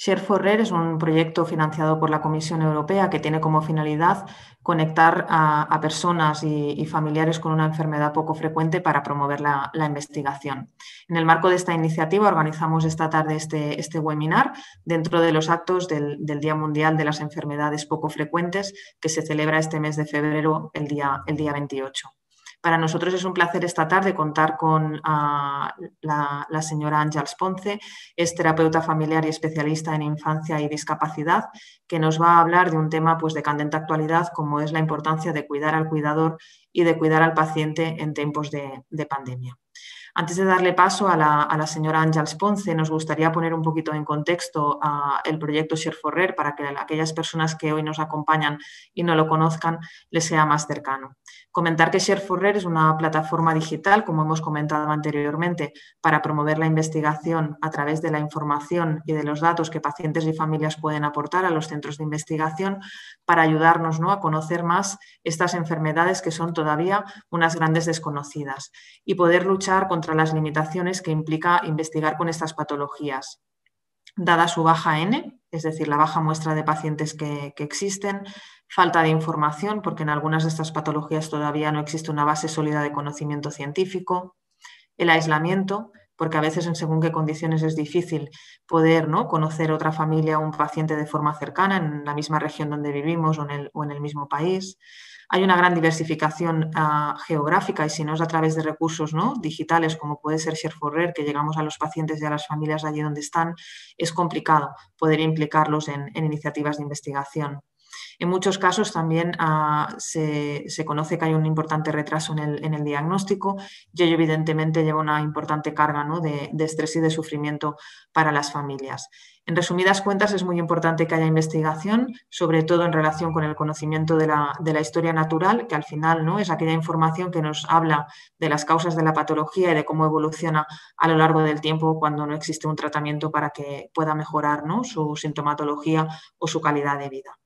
Share4Rare es un proyecto financiado por la Comisión Europea que tiene como finalidad conectar a personas y familiares con una enfermedad poco frecuente para promover la investigación. En el marco de esta iniciativa organizamos esta tarde este webinar dentro de los actos del Día Mundial de las Enfermedades Poco Frecuentes que se celebra este mes de febrero, el día 28. Para nosotros es un placer esta tarde contar con la señora Àngels Ponce, es terapeuta familiar y especialista en infancia y discapacidad, que nos va a hablar de un tema pues, de candente actualidad, como es la importancia de cuidar al cuidador y de cuidar al paciente en tiempos de pandemia. Antes de darle paso a la señora Àngels Ponce, nos gustaría poner un poquito en contexto el proyecto Share4Rare para que aquellas personas que hoy nos acompañan y no lo conozcan les sea más cercano. Comentar que Share4Rare es una plataforma digital, como hemos comentado anteriormente, para promover la investigación a través de la información y de los datos que pacientes y familias pueden aportar a los centros de investigación para ayudarnos, ¿no?, a conocer más estas enfermedades que son todavía unas grandes desconocidas y poder luchar contra las limitaciones que implica investigar con estas patologías. Dada su baja N, es decir, la baja muestra de pacientes que existen, falta de información, porque en algunas de estas patologías todavía no existe una base sólida de conocimiento científico, el aislamiento, porque a veces en según qué condiciones es difícil poder, ¿no?, conocer otra familia o un paciente de forma cercana en la misma región donde vivimos o en el mismo país. Hay una gran diversificación geográfica y si no es a través de recursos, ¿no?, digitales como puede ser Share4Rare, que llegamos a los pacientes y a las familias allí donde están, es complicado poder implicarlos en iniciativas de investigación. En muchos casos también se conoce que hay un importante retraso en el diagnóstico y ello evidentemente lleva una importante carga, ¿no?, de estrés y de sufrimiento para las familias. En resumidas cuentas, es muy importante que haya investigación, sobre todo en relación con el conocimiento de la historia natural, que al final, ¿no?, es aquella información que nos habla de las causas de la patología y de cómo evoluciona a lo largo del tiempo cuando no existe un tratamiento para que pueda mejorar, ¿no?, su sintomatología o su calidad de vida.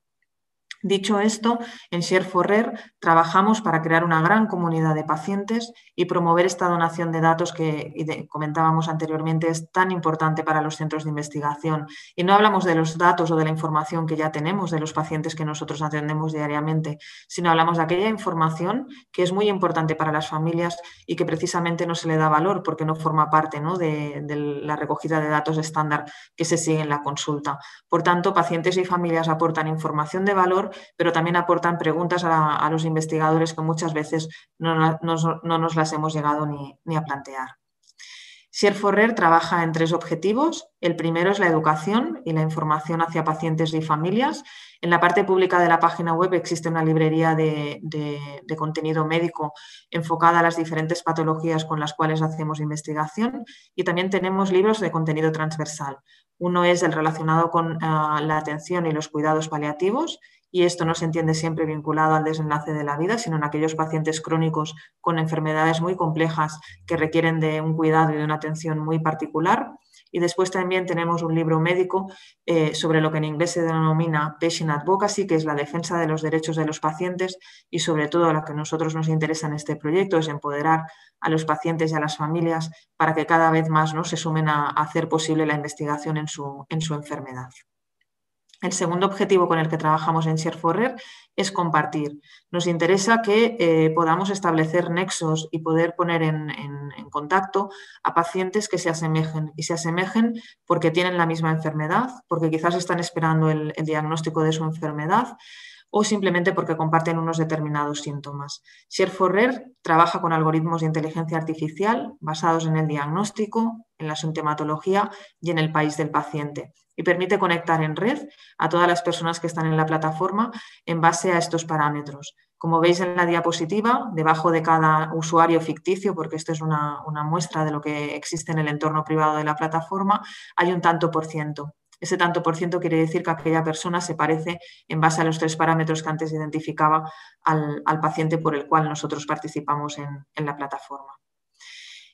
Dicho esto, en Share4Rare trabajamos para crear una gran comunidad de pacientes y promover esta donación de datos que comentábamos anteriormente es tan importante para los centros de investigación. Y no hablamos de los datos o de la información que ya tenemos de los pacientes que nosotros atendemos diariamente, sino hablamos de aquella información que es muy importante para las familias y que precisamente no se le da valor porque no forma parte, ¿no?, de la recogida de datos estándar que se sigue en la consulta. Por tanto, pacientes y familias aportan información de valor, pero también aportan preguntas a los investigadores que muchas veces no nos las hemos llegado ni a plantear. Share4Rare trabaja en 3 objetivos. El primero es la educación y la información hacia pacientes y familias. En la parte pública de la página web existe una librería de contenido médico enfocada a las diferentes patologías con las cuales hacemos investigación y también tenemos libros de contenido transversal. Uno es el relacionado con la atención y los cuidados paliativos y esto no se entiende siempre vinculado al desenlace de la vida, sino en aquellos pacientes crónicos con enfermedades muy complejas que requieren de un cuidado y de una atención muy particular. Y después también tenemos un libro médico sobre lo que en inglés se denomina Patient Advocacy, que es la defensa de los derechos de los pacientes y sobre todo lo que a nosotros nos interesa en este proyecto es empoderar a los pacientes y a las familias para que cada vez más, ¿no?, se sumen a hacer posible la investigación en su enfermedad. El segundo objetivo con el que trabajamos en Share4Rare es compartir. Nos interesa que podamos establecer nexos y poder poner en contacto a pacientes que se asemejen y se asemejen porque tienen la misma enfermedad, porque quizás están esperando el diagnóstico de su enfermedad o simplemente porque comparten unos determinados síntomas. Share4Rare trabaja con algoritmos de inteligencia artificial basados en el diagnóstico, en la sintomatología y en el país del paciente y permite conectar en red a todas las personas que están en la plataforma en base a estos parámetros. Como veis en la diapositiva, debajo de cada usuario ficticio, porque esto es una muestra de lo que existe en el entorno privado de la plataforma, hay un tanto por ciento. Ese tanto por ciento quiere decir que aquella persona se parece en base a los 3 parámetros que antes identificaba al paciente por el cual nosotros participamos en la plataforma.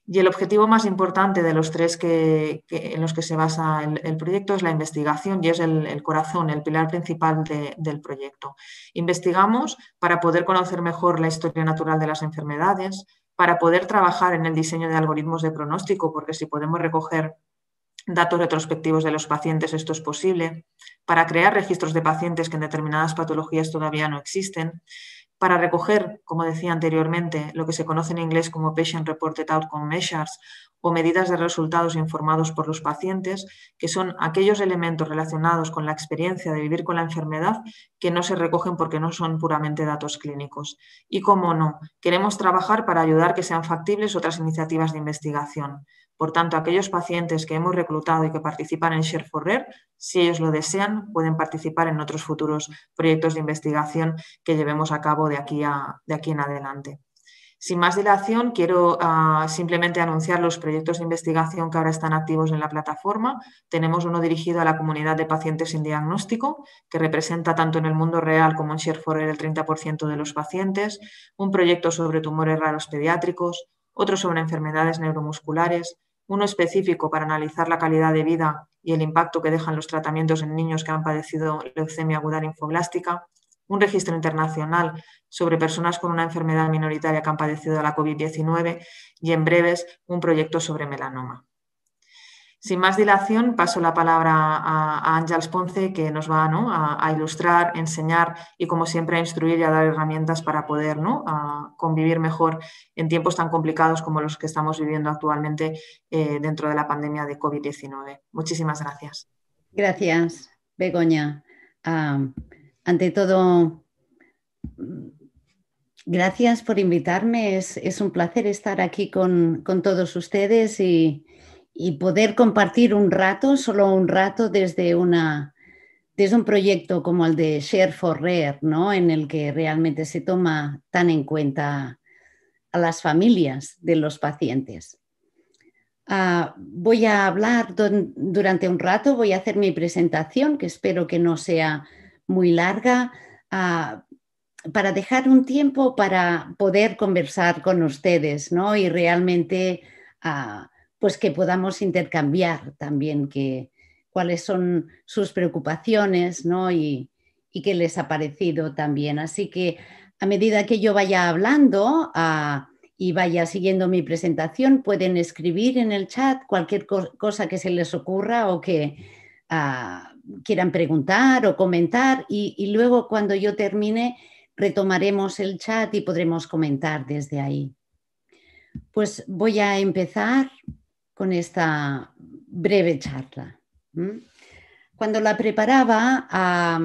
Y el objetivo más importante de los 3 en los que se basa el proyecto es la investigación y es el corazón, el pilar principal del proyecto. Investigamos para poder conocer mejor la historia natural de las enfermedades, para poder trabajar en el diseño de algoritmos de pronóstico, porque si podemos recoger datos retrospectivos de los pacientes, esto es posible, para crear registros de pacientes que en determinadas patologías todavía no existen, para recoger, como decía anteriormente, lo que se conoce en inglés como Patient Reported Outcome Measures o medidas de resultados informados por los pacientes, que son aquellos elementos relacionados con la experiencia de vivir con la enfermedad que no se recogen porque no son puramente datos clínicos. Y cómo no, queremos trabajar para ayudar que sean factibles otras iniciativas de investigación. Por tanto, aquellos pacientes que hemos reclutado y que participan en Share4Rare, si ellos lo desean, pueden participar en otros futuros proyectos de investigación que llevemos a cabo de aquí en adelante. Sin más dilación, quiero simplemente anunciar los proyectos de investigación que ahora están activos en la plataforma. Tenemos uno dirigido a la comunidad de pacientes sin diagnóstico, que representa tanto en el mundo real como en Share4Rare el 30% de los pacientes, un proyecto sobre tumores raros pediátricos, otro sobre enfermedades neuromusculares, uno específico para analizar la calidad de vida y el impacto que dejan los tratamientos en niños que han padecido leucemia aguda linfoblástica, un registro internacional sobre personas con una enfermedad minoritaria que han padecido la COVID-19 y, en breves, un proyecto sobre melanoma. Sin más dilación, paso la palabra a Àngels Ponce, que nos va a ilustrar, enseñar y, como siempre, a instruir y a dar herramientas para poder a convivir mejor en tiempos tan complicados como los que estamos viviendo actualmente dentro de la pandemia de COVID-19. Muchísimas gracias. Gracias, Begoña. Ante todo, gracias por invitarme. Es un placer estar aquí con todos ustedes y poder compartir un rato, solo un rato, desde un proyecto como el de Share4Rare, ¿no? En el que realmente se toma tan en cuenta a las familias de los pacientes. Voy a hablar durante un rato, voy a hacer mi presentación, que espero que no sea muy larga, para dejar un tiempo para poder conversar con ustedes, ¿no? Y realmente pues que podamos intercambiar también cuáles son sus preocupaciones, ¿no? Y qué les ha parecido también. Así que a medida que yo vaya hablando y vaya siguiendo mi presentación, pueden escribir en el chat cualquier cosa que se les ocurra o que quieran preguntar o comentar, y luego, cuando yo termine, retomaremos el chat y podremos comentar desde ahí. Pues voy a empezar con esta breve charla. Cuando la preparaba,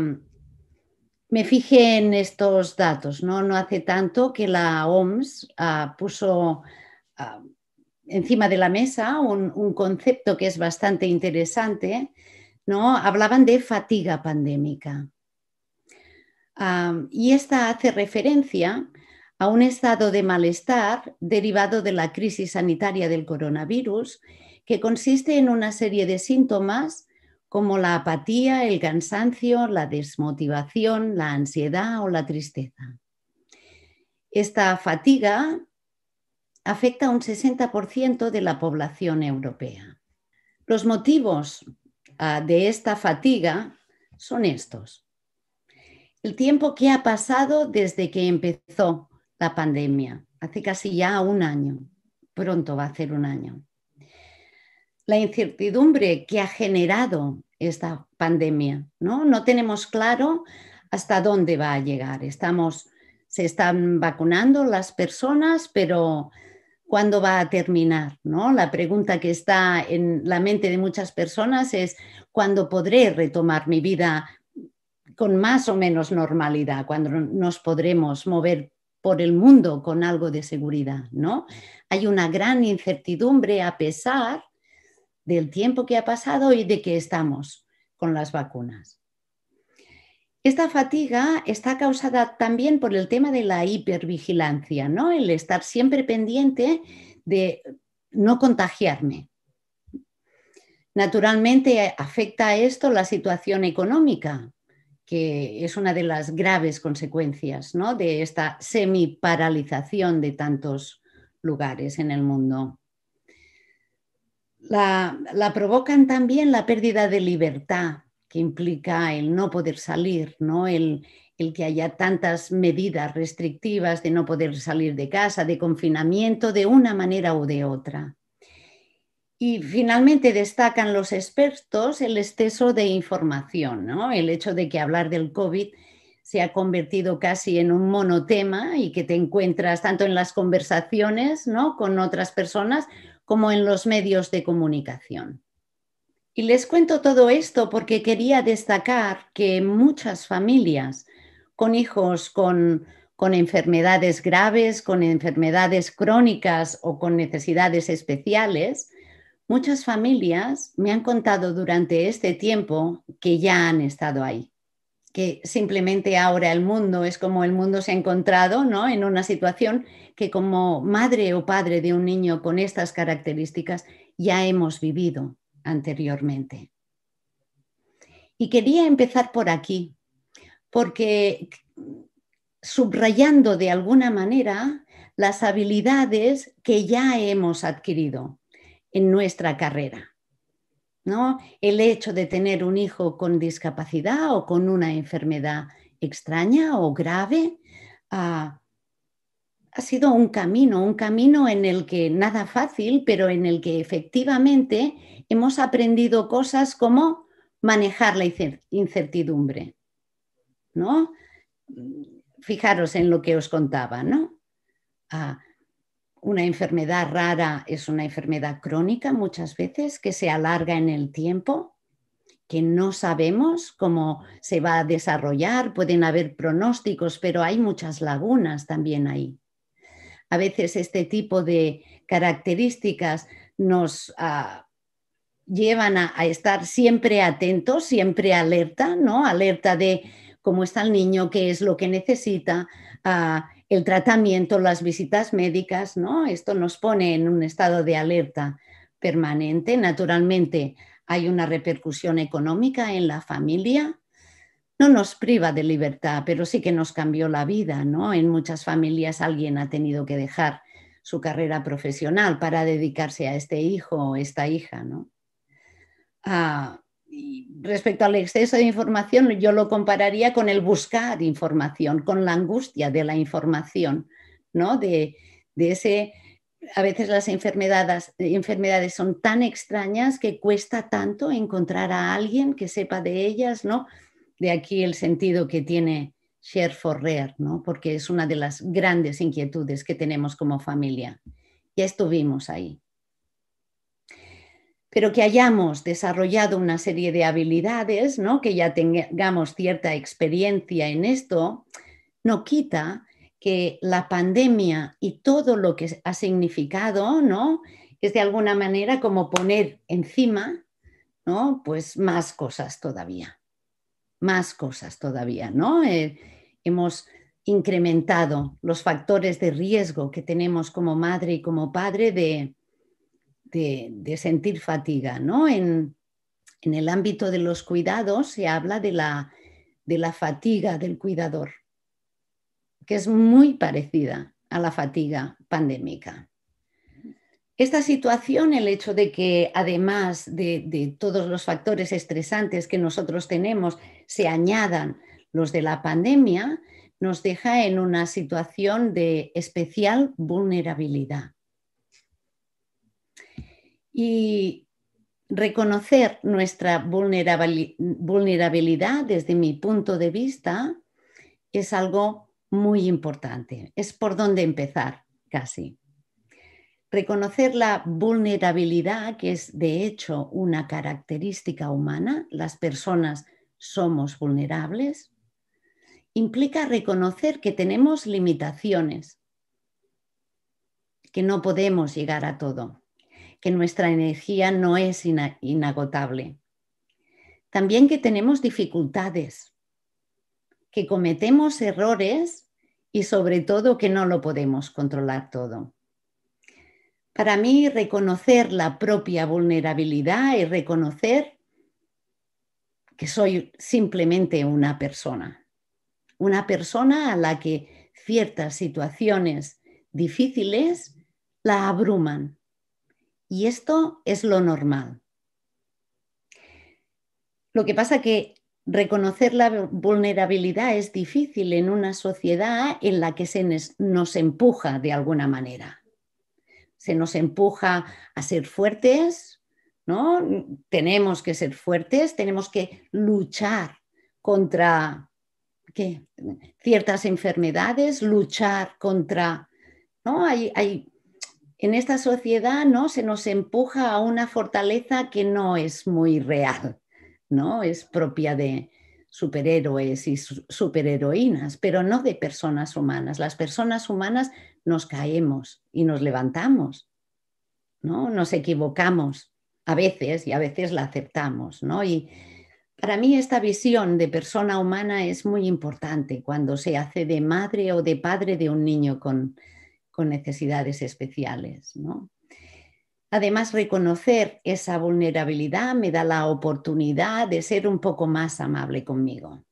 me fijé en estos datos, ¿no? No hace tanto que la OMS puso encima de la mesa un concepto que es bastante interesante, ¿no? Hablaban de fatiga pandémica. Y esta hace referencia a un estado de malestar derivado de la crisis sanitaria del coronavirus, que consiste en una serie de síntomas como la apatía, el cansancio, la desmotivación, la ansiedad o la tristeza. Esta fatiga afecta a un 60% de la población europea. Los motivos de esta fatiga son estos. El tiempo que ha pasado desde que empezó la pandemia, hace casi ya un año, pronto va a ser un año. La incertidumbre que ha generado esta pandemia, ¿no? No tenemos claro hasta dónde va a llegar. Se están vacunando las personas, pero ¿cuándo va a terminar, ¿no? La pregunta que está en la mente de muchas personas es: ¿cuándo podré retomar mi vida con más o menos normalidad? ¿Cuándo nos podremos mover por el mundo con algo de seguridad, ¿no? Hay una gran incertidumbre a pesar del tiempo que ha pasado y de que estamos con las vacunas. Esta fatiga está causada también por el tema de la hipervigilancia, ¿no? El estar siempre pendiente de no contagiarme. Naturalmente afecta a esto la situación económica, que es una de las graves consecuencias, ¿no? De esta semiparalización de tantos lugares en el mundo. La provocan también la pérdida de libertad, que implica el no poder salir, ¿no? El que haya tantas medidas restrictivas de no poder salir de casa, de confinamiento de una manera u de otra. Y finalmente destacan los expertos el exceso de información, ¿no? El hecho de que hablar del COVID se ha convertido casi en un monotema y que te encuentras tanto en las conversaciones, ¿no?, con otras personas como en los medios de comunicación. Y les cuento todo esto porque quería destacar que muchas familias con hijos con enfermedades graves, con enfermedades crónicas o con necesidades especiales, muchas familias me han contado durante este tiempo que ya han estado ahí, que simplemente ahora el mundo es como el mundo se ha encontrado, ¿no?, en una situación que como madre o padre de un niño con estas características ya hemos vivido anteriormente. Y quería empezar por aquí, porque subrayando de alguna manera las habilidades que ya hemos adquirido en nuestra carrera, ¿no? El hecho de tener un hijo con discapacidad o con una enfermedad extraña o grave ha sido un camino en el que nada fácil, pero en el que efectivamente hemos aprendido cosas como manejar la incertidumbre, ¿no? Fijaros en lo que os contaba, ¿no? Una enfermedad rara es una enfermedad crónica muchas veces que se alarga en el tiempo, que no sabemos cómo se va a desarrollar, pueden haber pronósticos, pero hay muchas lagunas también ahí. A veces este tipo de características nos llevan a estar siempre atentos, siempre alerta, ¿no? Alerta de cómo está el niño, qué es lo que necesita, el tratamiento, las visitas médicas, ¿no? Esto nos pone en un estado de alerta permanente. Naturalmente, hay una repercusión económica en la familia. No nos priva de libertad, pero sí que nos cambió la vida, ¿no? En muchas familias alguien ha tenido que dejar su carrera profesional para dedicarse a este hijo o esta hija, ¿no? Y respecto al exceso de información, yo lo compararía con el buscar información, con la angustia de la información, ¿no? De ese, a veces las enfermedades son tan extrañas que cuesta tanto encontrar a alguien que sepa de ellas, ¿no? De aquí el sentido que tiene Share for Rare, ¿no? Porque es una de las grandes inquietudes que tenemos como familia. Ya estuvimos ahí. Pero que hayamos desarrollado una serie de habilidades, ¿no?, que ya tengamos cierta experiencia en esto, no quita que la pandemia y todo lo que ha significado, ¿no?, es de alguna manera como poner encima, ¿no?, pues más cosas todavía, ¿no? Hemos incrementado los factores de riesgo que tenemos como madre y como padre de sentir fatiga, ¿no? En el ámbito de los cuidados se habla de la fatiga del cuidador, que es muy parecida a la fatiga pandémica. Esta situación, el hecho de que además de todos los factores estresantes que nosotros tenemos, se añadan los de la pandemia, nos deja en una situación de especial vulnerabilidad. Y reconocer nuestra vulnerabilidad desde mi punto de vista es algo muy importante. Es por donde empezar, casi. Reconocer la vulnerabilidad, que es de hecho una característica humana, las personas somos vulnerables, implica reconocer que tenemos limitaciones, que no podemos llegar a todo, que nuestra energía no es inagotable. También que tenemos dificultades, que cometemos errores y sobre todo que no lo podemos controlar todo. Para mí, reconocer la propia vulnerabilidad es reconocer que soy simplemente una persona a la que ciertas situaciones difíciles la abruman. Y esto es lo normal. Lo que pasa que reconocer la vulnerabilidad es difícil en una sociedad en la que se nos empuja de alguna manera. Se nos empuja a ser fuertes, ¿no? Tenemos que ser fuertes, tenemos que luchar contra ciertas enfermedades, luchar contra, ¿no? En esta sociedad, ¿no? Se nos empuja a una fortaleza que no es muy real, ¿no? Es propia de superhéroes y superheroínas, pero no de personas humanas. Las personas humanas nos caemos y nos levantamos, ¿no? Nos equivocamos a veces y a veces la aceptamos, ¿no? Y para mí esta visión de persona humana es muy importante cuando se hace de madre o de padre de un niño con necesidades especiales, ¿no? Además, reconocer esa vulnerabilidad me da la oportunidad de ser un poco más amable conmigo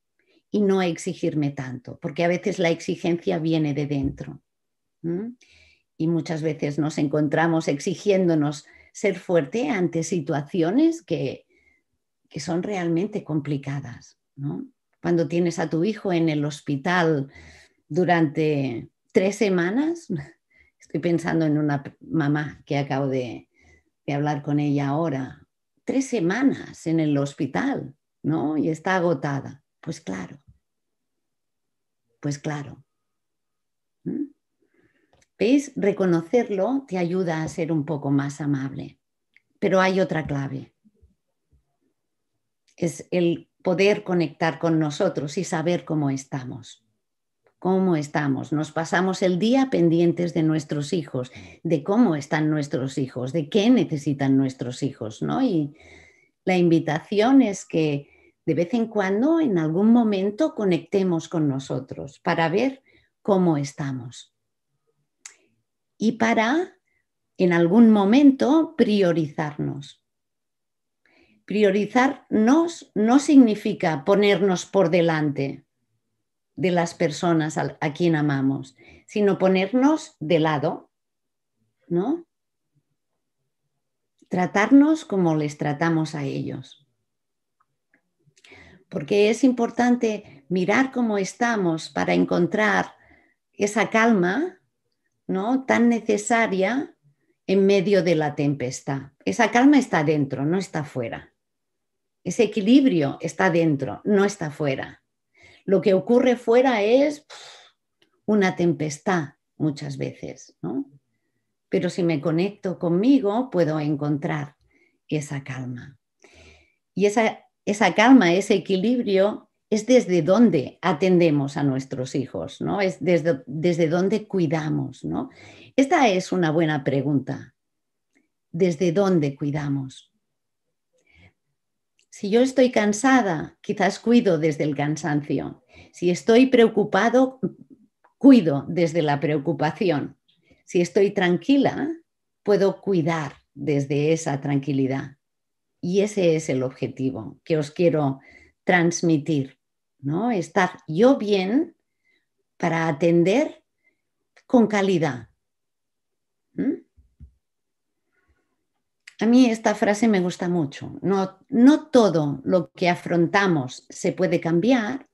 y no exigirme tanto, porque a veces la exigencia viene de dentro. Y muchas veces nos encontramos exigiéndonos ser fuerte ante situaciones que son realmente complicadas, ¿no? Cuando tienes a tu hijo en el hospital durante 3 semanas, estoy pensando en una mamá que acabo de hablar con ella ahora, 3 semanas en el hospital, ¿no? Y está agotada. Pues claro. ¿Veis? Reconocerlo te ayuda a ser un poco más amable. Pero hay otra clave. Es el poder conectar con nosotros y saber cómo estamos. ¿Cómo estamos? Nos pasamos el día pendientes de nuestros hijos, de cómo están nuestros hijos, de qué necesitan nuestros hijos, ¿no? Y la invitación es que de vez en cuando, en algún momento, conectemos con nosotros para ver cómo estamos. Y para, en algún momento, priorizarnos. Priorizarnos no significa ponernos por delante de las personas a quien amamos, sino ponernos de lado, ¿no? Tratarnos como les tratamos a ellos. Porque es importante mirar cómo estamos para encontrar esa calma, ¿no? Tan necesaria en medio de la tempestad. Esa calma está dentro, no está fuera. Ese equilibrio está dentro, no está fuera. Lo que ocurre fuera es una tempestad muchas veces, ¿no? Pero si me conecto conmigo, puedo encontrar esa calma. Y esa calma, ese equilibrio, es desde donde atendemos a nuestros hijos, ¿no? Es desde donde cuidamos, ¿no? Esta es una buena pregunta. ¿Desde dónde cuidamos? Si yo estoy cansada, quizás cuido desde el cansancio. Si estoy preocupado, cuido desde la preocupación. Si estoy tranquila, puedo cuidar desde esa tranquilidad. Y ese es el objetivo que os quiero transmitir, ¿no? Estar yo bien para atender con calidad. A mí esta frase me gusta mucho. No todo lo que afrontamos se puede cambiar,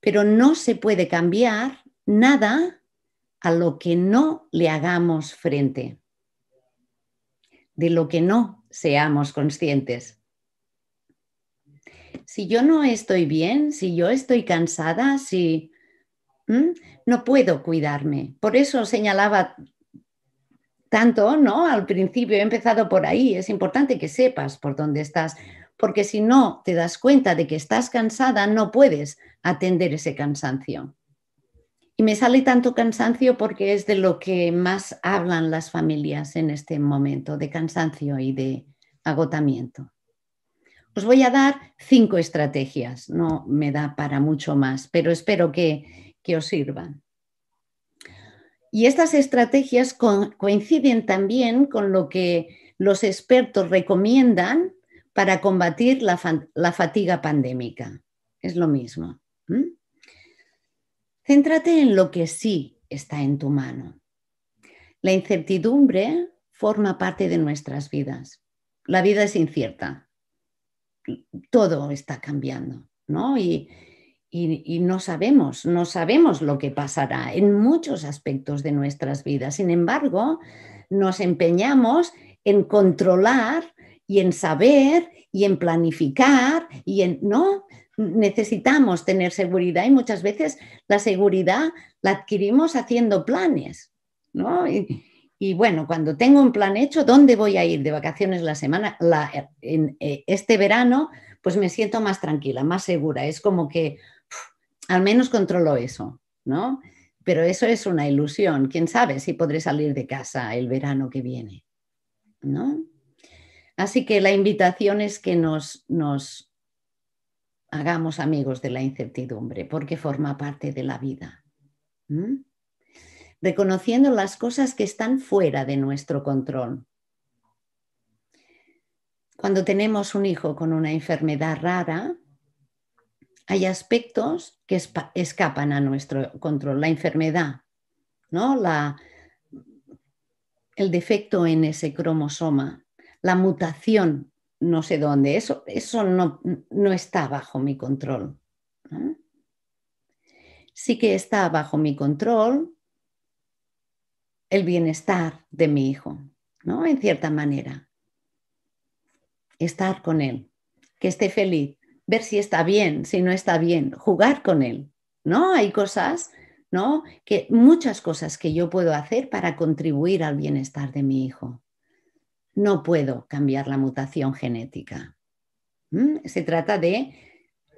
pero no se puede cambiar nada a lo que no le hagamos frente, de lo que no seamos conscientes. Si yo no estoy bien, si yo estoy cansada, no puedo cuidarme. Por eso señalaba tanto, ¿no? Al principio he empezado por ahí. Es importante que sepas por dónde estás, porque si no te das cuenta de que estás cansada, no puedes atender ese cansancio. Y me sale tanto cansancio porque es de lo que más hablan las familias en este momento, de cansancio y de agotamiento. Os voy a dar 5 estrategias, no me da para mucho más, pero espero que os sirvan. Y estas estrategias coinciden también con lo que los expertos recomiendan para combatir la fatiga pandémica. Es lo mismo. Céntrate en lo que sí está en tu mano. La incertidumbre forma parte de nuestras vidas. La vida es incierta. Todo está cambiando, ¿no? Y y no sabemos lo que pasará en muchos aspectos de nuestras vidas. Sin embargo, nos empeñamos en controlar y en saber y en planificar ¿no? Necesitamos tener seguridad y muchas veces la seguridad la adquirimos haciendo planes, ¿no? Y bueno, cuando tengo un plan hecho, ¿dónde voy a ir de vacaciones la semana? Este verano, pues me siento más tranquila, más segura. Es como que al menos controlo eso, ¿no? Pero eso es una ilusión. ¿Quién sabe si podré salir de casa el verano que viene? ¿No? Así que la invitación es que nos hagamos amigos de la incertidumbre, porque forma parte de la vida. Reconociendo las cosas que están fuera de nuestro control. Cuando tenemos un hijo con una enfermedad rara, hay aspectos que escapan a nuestro control. La enfermedad, ¿no? El defecto en ese cromosoma, la mutación, no sé dónde, eso no está bajo mi control, ¿no? Sí que está bajo mi control el bienestar de mi hijo, ¿no? En cierta manera. Estar con él, que esté feliz, ver si está bien, si no está bien, jugar con él, ¿no? Hay cosas, ¿no? Muchas cosas que yo puedo hacer para contribuir al bienestar de mi hijo. No puedo cambiar la mutación genética. Se trata de...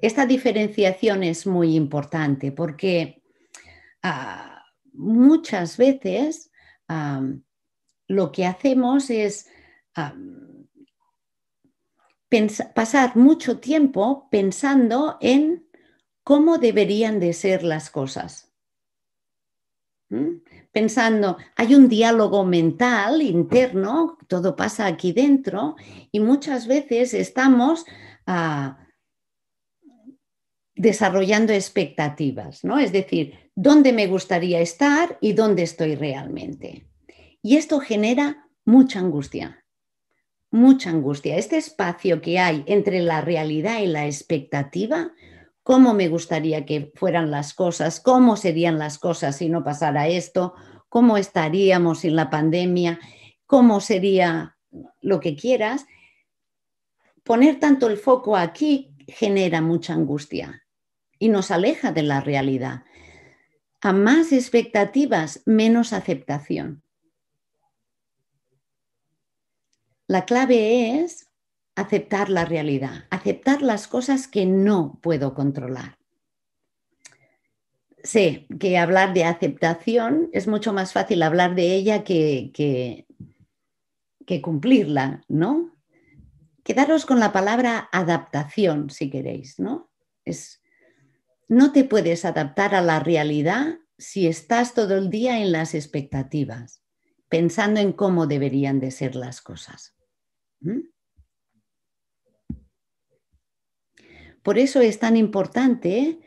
Esta diferenciación es muy importante porque muchas veces lo que hacemos es pasar mucho tiempo pensando en cómo deberían de ser las cosas. Pensando, hay un diálogo mental interno, todo pasa aquí dentro y muchas veces estamos desarrollando expectativas, ¿no? Es decir, ¿dónde me gustaría estar y dónde estoy realmente? Y esto genera mucha angustia, mucha angustia. Este espacio que hay entre la realidad y la expectativa, cómo me gustaría que fueran las cosas, cómo serían las cosas si no pasara esto, cómo estaríamos sin la pandemia, cómo sería lo que quieras. Poner tanto el foco aquí genera mucha angustia y nos aleja de la realidad. A más expectativas, menos aceptación. La clave es aceptar la realidad, aceptar las cosas que no puedo controlar. Sé que hablar de aceptación es mucho más fácil hablar de ella que cumplirla, ¿no? Quedaros con la palabra adaptación, si queréis, ¿no? No te puedes adaptar a la realidad si estás todo el día en las expectativas, pensando en cómo deberían de ser las cosas. Por eso es tan importante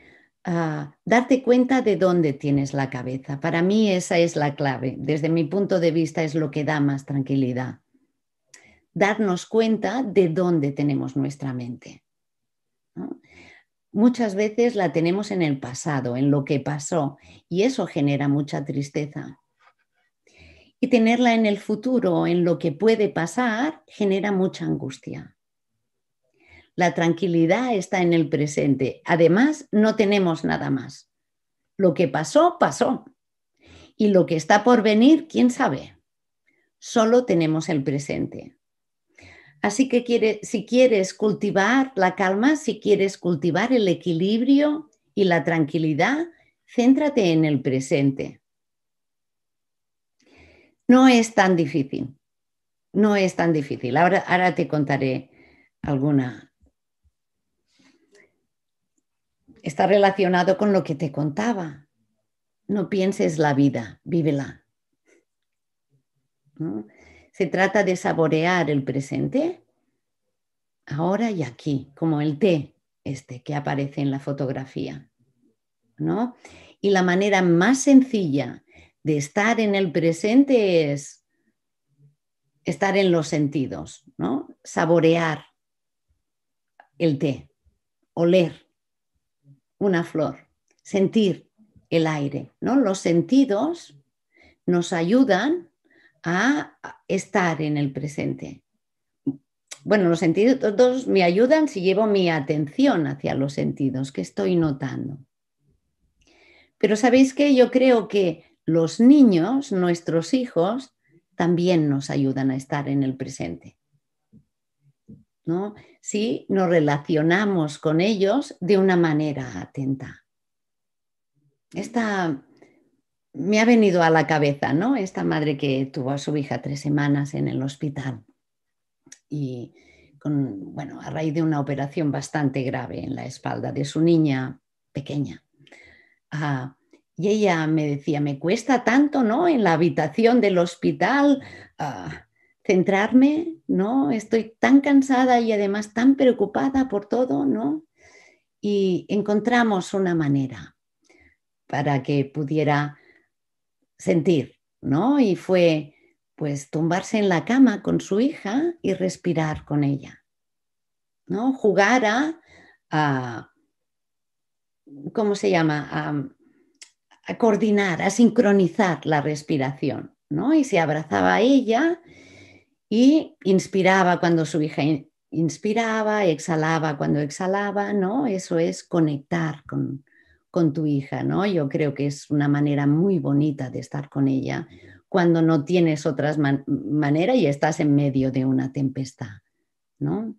darte cuenta de dónde tienes la cabeza. Para mí esa es la clave. Desde mi punto de vista es lo que da más tranquilidad. Darnos cuenta de dónde tenemos nuestra mente, ¿no? Muchas veces la tenemos en el pasado, en lo que pasó, y eso genera mucha tristeza. Y tenerla en el futuro, en lo que puede pasar, genera mucha angustia. La tranquilidad está en el presente. Además, no tenemos nada más. Lo que pasó, pasó. Y lo que está por venir, ¿quién sabe? Solo tenemos el presente. Así que si quieres cultivar la calma, si quieres cultivar el equilibrio y la tranquilidad, céntrate en el presente. No es tan difícil. No es tan difícil. Ahora te contaré alguna. Está relacionado con lo que te contaba. No pienses la vida, vívela, ¿no? Se trata de saborear el presente, ahora y aquí, como el té que aparece en la fotografía, ¿no? Y la manera más sencilla de estar en el presente es estar en los sentidos, ¿no? Saborear el té, oler, una flor, sentir el aire, ¿no? Los sentidos nos ayudan a estar en el presente. Bueno, los sentidos me ayudan si llevo mi atención hacia los sentidos que estoy notando. Pero ¿sabéis qué? Yo creo que los niños, nuestros hijos, también nos ayudan a estar en el presente, ¿no? Si nos relacionamos con ellos de una manera atenta. Esta me ha venido a la cabeza, ¿no? Esta madre que tuvo a su hija 3 semanas en el hospital y a raíz de una operación bastante grave en la espalda de su niña pequeña. Y ella me decía, me cuesta tanto, ¿no? En la habitación del hospital centrarme, ¿no? Estoy tan cansada y además tan preocupada por todo, ¿no? Y encontramos una manera para que pudiera sentir, ¿no? Y fue pues tumbarse en la cama con su hija y respirar con ella, ¿no? Jugar ¿cómo se llama? A coordinar, a sincronizar la respiración, ¿no? Y se abrazaba a ella y inspiraba cuando su hija inspiraba, exhalaba cuando exhalaba, ¿no? Eso es conectar con tu hija, ¿no? Yo creo que es una manera muy bonita de estar con ella cuando no tienes otra manera y estás en medio de una tempestad, ¿no?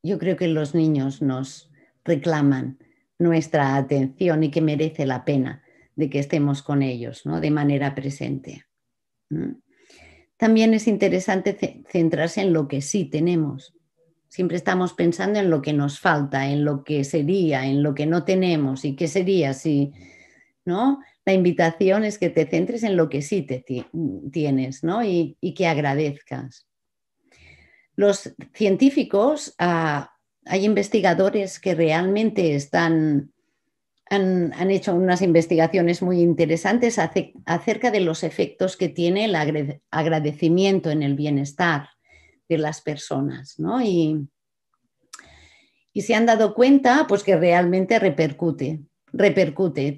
Yo creo que los niños nos reclaman nuestra atención y que merece la pena de que estemos con ellos, ¿no? De manera presente. También es interesante centrarse en lo que sí tenemos. Siempre estamos pensando en lo que nos falta, en lo que sería, en lo que no tenemos y qué sería si, ¿no? La invitación es que te centres en lo que sí tienes, ¿no? Y que agradezcas. Los científicos, hay investigadores que realmente han hecho unas investigaciones muy interesantes acerca de los efectos que tiene el agradecimiento en el bienestar de las personas, ¿no? Y se han dado cuenta pues, que realmente repercute,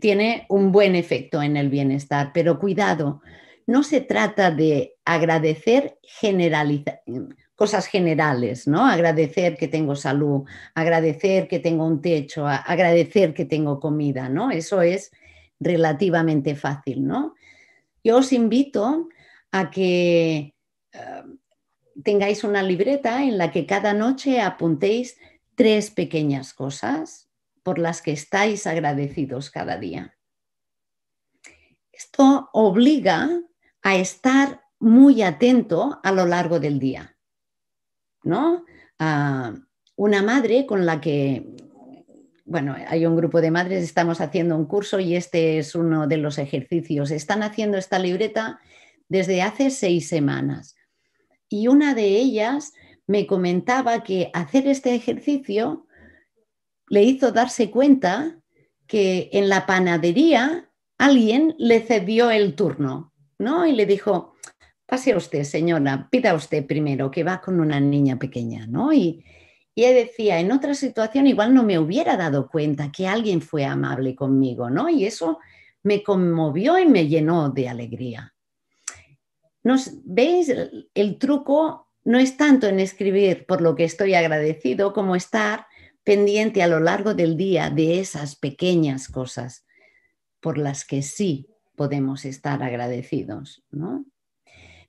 tiene un buen efecto en el bienestar, pero cuidado, no se trata de agradecer cosas generales, ¿no? Agradecer que tengo salud, agradecer que tengo un techo, agradecer que tengo comida, ¿no? Eso es relativamente fácil, ¿no? Yo os invito a que tengáis una libreta en la que cada noche apuntéis 3 pequeñas cosas por las que estáis agradecidos cada día. Esto obliga a estar muy atento a lo largo del día, ¿no? Una madre con la que, hay un grupo de madres, estamos haciendo un curso y este es uno de los ejercicios. Están haciendo esta libreta desde hace 6 semanas. Y una de ellas me comentaba que hacer este ejercicio le hizo darse cuenta que en la panadería alguien le cedió el turno, ¿no? Y le dijo, pase usted, señora, pida usted primero, que va con una niña pequeña, ¿no? Y ella decía, en otra situación igual no me hubiera dado cuenta que alguien fue amable conmigo, ¿no? Y eso me conmovió y me llenó de alegría. ¿Veis? El truco no es tanto en escribir por lo que estoy agradecido como estar pendiente a lo largo del día de esas pequeñas cosas por las que sí podemos estar agradecidos, ¿no?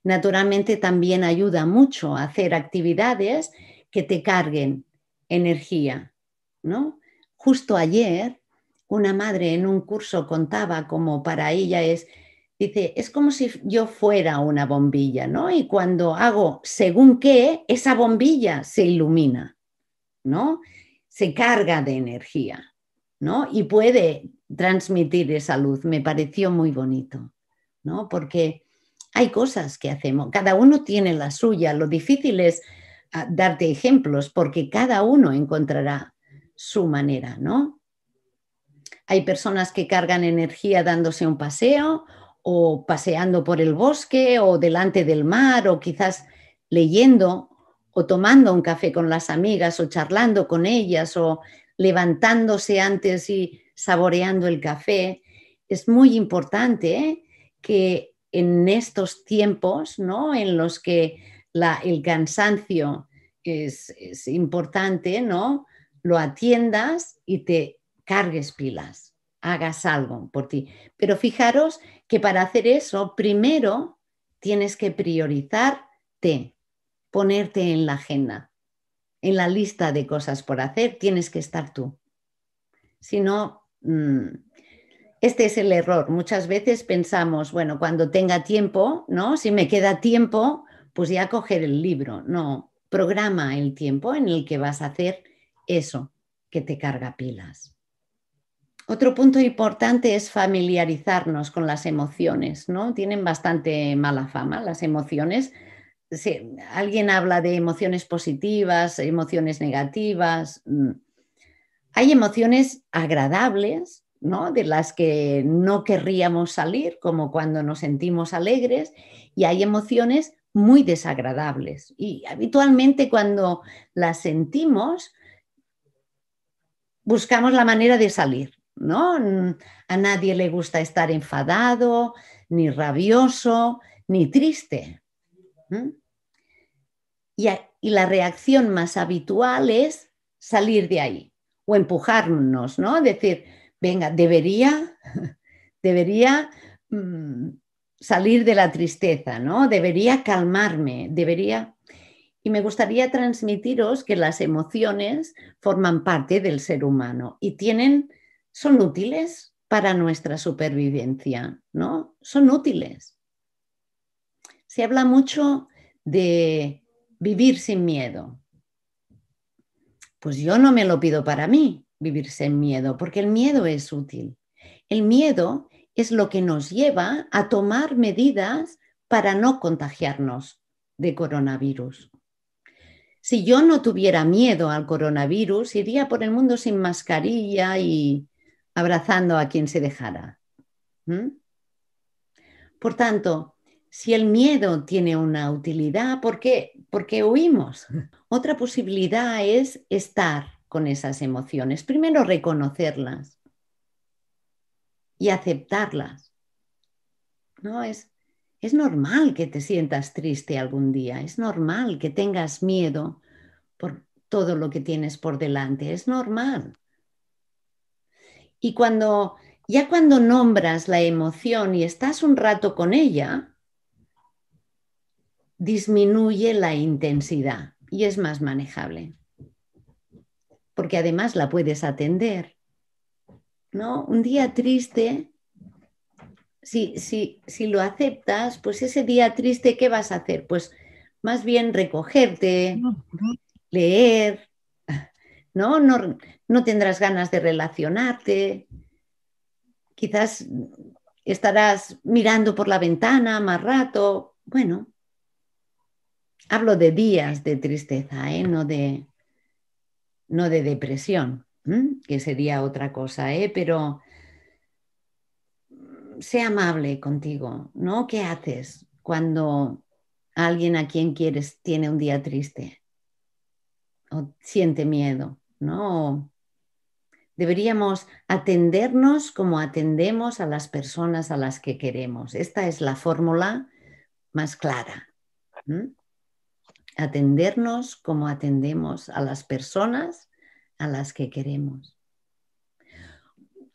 Naturalmente también ayuda mucho a hacer actividades que te carguen energía, ¿no? Justo ayer una madre en un curso contaba como para ella dice, es como si yo fuera una bombilla, ¿no? Y cuando hago según qué, esa bombilla se ilumina, ¿no? Se carga de energía, ¿no? Y puede transmitir esa luz. Me pareció muy bonito, ¿no? Porque hay cosas que hacemos, cada uno tiene la suya. Lo difícil es darte ejemplos porque cada uno encontrará su manera, ¿no? Hay personas que cargan energía dándose un paseo o paseando por el bosque o delante del mar o quizás leyendo o tomando un café con las amigas o charlando con ellas o levantándose antes y saboreando el café. Es muy importante que en estos tiempos, ¿no?, en los que el cansancio es importante, ¿no?, lo atiendas y te cargues pilas, hagas algo por ti. Pero fijaros que para hacer eso, primero tienes que priorizarte, ponerte en la agenda, en la lista de cosas por hacer, tienes que estar tú. Si no, este es el error. Muchas veces pensamos, bueno, cuando tenga tiempo, ¿no?, si me queda tiempo, pues ya coger el libro. No, programa el tiempo en el que vas a hacer eso que te carga pilas. Otro punto importante es familiarizarnos con las emociones, ¿no? Tienen bastante mala fama las emociones. Si alguien habla de emociones positivas, emociones negativas. Hay emociones agradables, ¿no?, de las que no querríamos salir, como cuando nos sentimos alegres, y hay emociones muy desagradables. Y habitualmente cuando las sentimos, buscamos la manera de salir, ¿no? A nadie le gusta estar enfadado, ni rabioso, ni triste. Y la reacción más habitual es salir de ahí o empujarnos, ¿no? Decir, venga, debería salir de la tristeza, ¿no? Debería calmarme, debería... Y me gustaría transmitiros que las emociones forman parte del ser humano y son útiles para nuestra supervivencia, ¿no? Son útiles. Se habla mucho de vivir sin miedo. Pues yo no me lo pido para mí, vivir sin miedo, porque el miedo es útil. El miedo es lo que nos lleva a tomar medidas para no contagiarnos de coronavirus. Si yo no tuviera miedo al coronavirus, iría por el mundo sin mascarilla y abrazando a quien se dejara. Por tanto, si el miedo tiene una utilidad, ¿por qué huimos? Otra posibilidad es estar con esas emociones. Primero, reconocerlas y aceptarlas. ¿No? Es normal que te sientas triste algún día, es normal que tengas miedo por todo lo que tienes por delante, es normal. Y cuando nombras la emoción y estás un rato con ella, disminuye la intensidad y es más manejable. Porque además la puedes atender, ¿no? Un día triste, si lo aceptas, pues ese día triste, ¿qué vas a hacer? Pues más bien recogerte, leer, ¿no? No tendrás ganas de relacionarte, quizás estarás mirando por la ventana más rato. Bueno, hablo de días de tristeza, no de depresión, que sería otra cosa, pero sé amable contigo, ¿no? ¿Qué haces cuando alguien a quien quieres tiene un día triste o siente miedo, ¿no? Deberíamos atendernos como atendemos a las personas a las que queremos. Esta es la fórmula más clara. Atendernos como atendemos a las personas a las que queremos.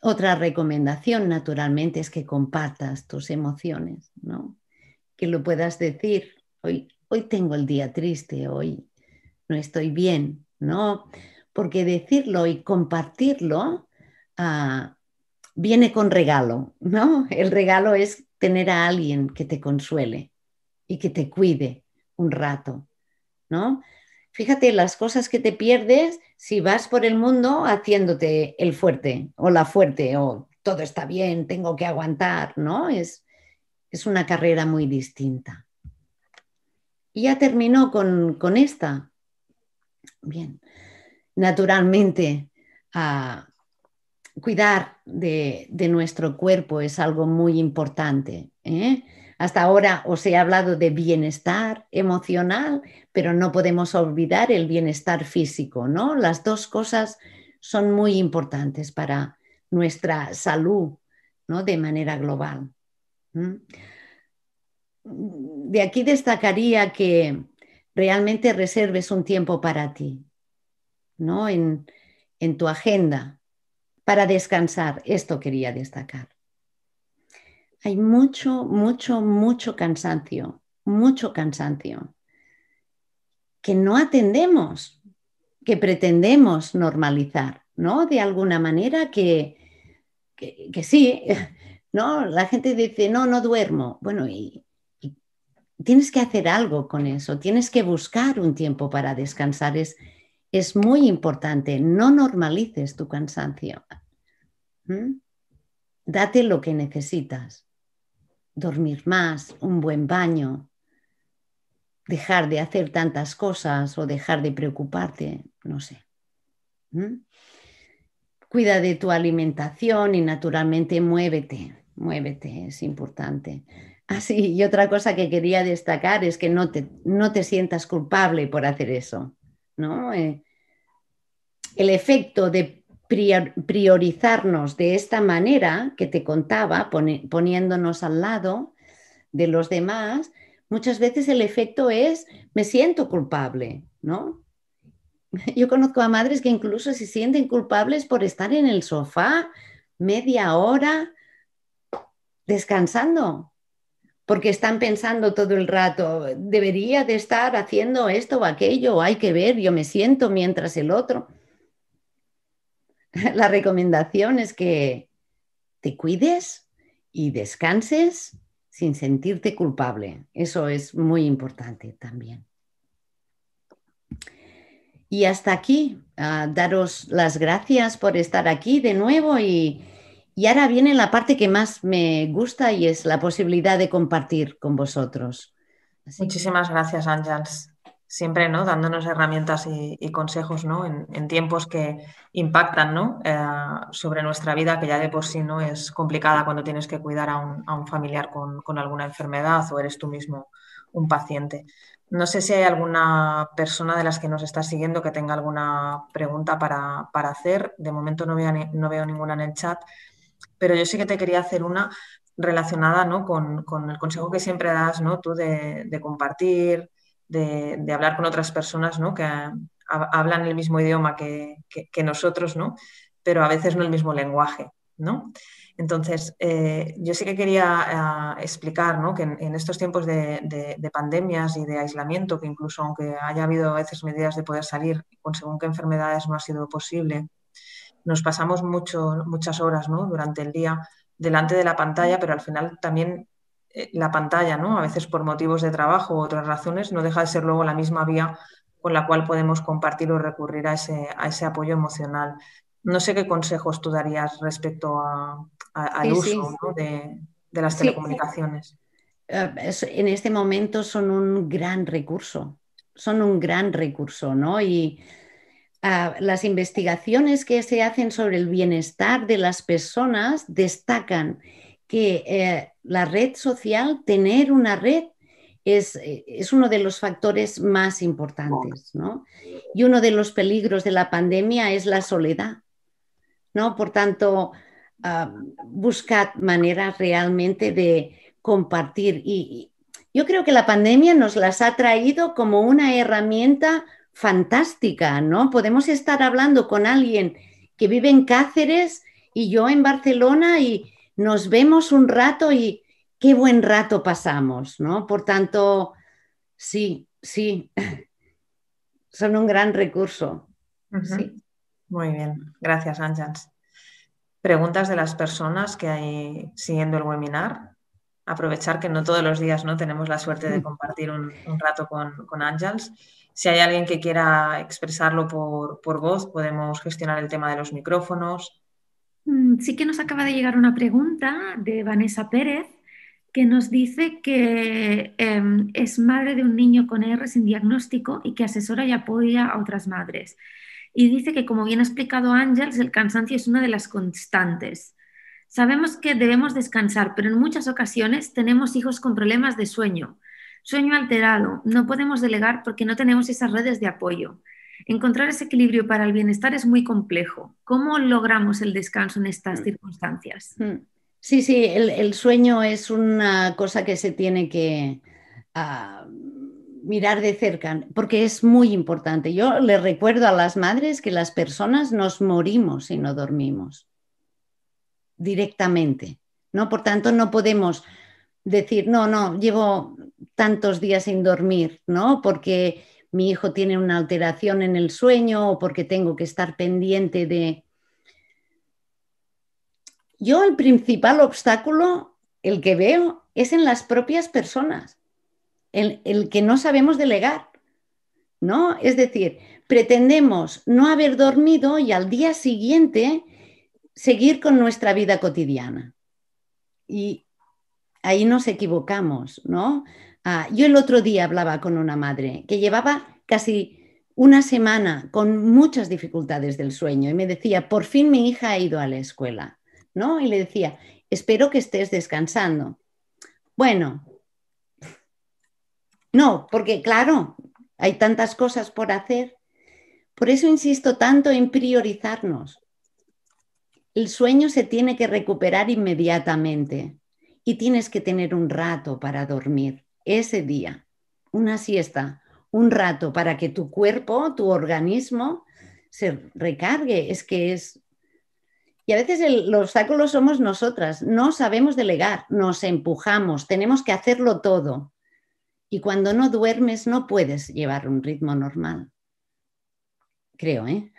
Otra recomendación, naturalmente, es que compartas tus emociones, ¿no? Que lo puedas decir, hoy tengo el día triste, hoy no estoy bien, ¿no? Porque decirlo y compartirlo viene con regalo, ¿no? El regalo es tener a alguien que te consuele y que te cuide un rato, ¿no? Fíjate las cosas que te pierdes si vas por el mundo haciéndote el fuerte o la fuerte o todo está bien, tengo que aguantar, ¿no? Es una carrera muy distinta. Y ya terminó con esta. Bien, naturalmente, cuidar de nuestro cuerpo es algo muy importante. Hasta ahora os he hablado de bienestar emocional, pero no podemos olvidar el bienestar físico, ¿no? Las dos cosas son muy importantes para nuestra salud, ¿no? De manera global. De aquí destacaría que realmente reserves un tiempo para ti, ¿no? En tu agenda, para descansar. Esto quería destacar. Hay mucho cansancio que no atendemos, que pretendemos normalizar, ¿no? De alguna manera que sí, ¿no? La gente dice, no duermo. Bueno, y tienes que hacer algo con eso, tienes que buscar un tiempo para descansar. Es muy importante, no normalices tu cansancio. Date lo que necesitas. Dormir más, un buen baño, dejar de hacer tantas cosas o dejar de preocuparte, no sé. Cuida de tu alimentación y naturalmente muévete, es importante. Sí, y otra cosa que quería destacar es que no te sientas culpable por hacer eso, ¿no? El efecto de priorizarnos de esta manera que te contaba, poniéndonos al lado de los demás, muchas veces el efecto es me siento culpable, ¿no? Yo conozco a madres que incluso se sienten culpables por estar en el sofá media hora descansando, porque están pensando todo el rato, debería de estar haciendo esto o aquello, hay que ver, yo me siento mientras el otro. La recomendación es que te cuides y descanses sin sentirte culpable. Eso es muy importante también. Y hasta aquí, daros las gracias por estar aquí de nuevo y ahora viene la parte que más me gusta y es la posibilidad de compartir con vosotros. Muchísimas gracias, Àngels. Siempre, ¿no? Dándonos herramientas y consejos, ¿no? En tiempos que impactan, ¿no? Sobre nuestra vida, que ya de por sí no es complicada cuando tienes que cuidar a un familiar con alguna enfermedad o eres tú mismo un paciente. No sé si hay alguna persona de las que nos está siguiendo que tenga alguna pregunta para hacer. De momento no veo ninguna en el chat, pero yo sí que te quería hacer una relacionada, ¿no? con el consejo que siempre das, ¿no? Tú de compartir, de hablar con otras personas, ¿no? Que hablan el mismo idioma que nosotros, ¿no? Pero a veces no el mismo lenguaje, ¿no? Entonces, yo sí que quería explicar, ¿no? Que en estos tiempos de pandemias y de aislamiento, que incluso aunque haya habido a veces medidas de poder salir con según qué enfermedades no ha sido posible, nos pasamos muchas horas, ¿no? Durante el día delante de la pantalla, pero al final también la pantalla, ¿no? A veces por motivos de trabajo u otras razones, no deja de ser luego la misma vía con la cual podemos compartir o recurrir a ese apoyo emocional. No sé qué consejos tú darías respecto al uso, ¿no? de las telecomunicaciones. En este momento son un gran recurso, ¿no? Y las investigaciones que se hacen sobre el bienestar de las personas destacan que la red social, tener una red, es uno de los factores más importantes, ¿no? Y uno de los peligros de la pandemia es la soledad, ¿no? Por tanto, buscad maneras realmente de compartir. Y yo creo que la pandemia nos las ha traído como una herramienta fantástica, ¿no? Podemos estar hablando con alguien que vive en Cáceres y yo en Barcelona y nos vemos un rato y qué buen rato pasamos, ¿no? Por tanto, sí, son un gran recurso. Sí. Muy bien, gracias, Àngels. Preguntas de las personas que hay siguiendo el webinar. Aprovechar que no todos los días, ¿no? Tenemos la suerte de compartir un rato con Àngels. Si hay alguien que quiera expresarlo por voz, podemos gestionar el tema de los micrófonos. Sí que nos acaba de llegar una pregunta de Vanessa Pérez que nos dice que es madre de un niño con ER sin diagnóstico y que asesora y apoya a otras madres. Y dice que, como bien ha explicado Àngels, el cansancio es una de las constantes. Sabemos que debemos descansar, pero en muchas ocasiones tenemos hijos con problemas de sueño, sueño alterado, no podemos delegar porque no tenemos esas redes de apoyo. Encontrar ese equilibrio para el bienestar es muy complejo. ¿Cómo logramos el descanso en estas circunstancias? Sí, sí, el sueño es una cosa que se tiene que mirar de cerca, porque es muy importante. Yo les recuerdo a las madres que las personas nos morimos si no dormimos directamente, ¿no? Por tanto, no podemos decir, no, llevo tantos días sin dormir, ¿no? Porque mi hijo tiene una alteración en el sueño o porque tengo que estar pendiente de... Yo el principal obstáculo, el que veo, es en las propias personas, el que no sabemos delegar, ¿no? Es decir, pretendemos no haber dormido y al día siguiente seguir con nuestra vida cotidiana. Y ahí nos equivocamos, ¿no? Yo el otro día hablaba con una madre que llevaba casi una semana con muchas dificultades del sueño y me decía, por fin mi hija ha ido a la escuela, ¿no? Y le decía, espero que estés descansando. Bueno, no, porque claro, hay tantas cosas por hacer. Por eso insisto tanto en priorizarnos. El sueño se tiene que recuperar inmediatamente y tienes que tener un rato para dormir ese día, una siesta, un rato para que tu cuerpo, tu organismo se recargue. Es que es... Y a veces el obstáculo somos nosotras, no sabemos delegar, nos empujamos, tenemos que hacerlo todo. Y cuando no duermes no puedes llevar un ritmo normal. Creo, ¿eh?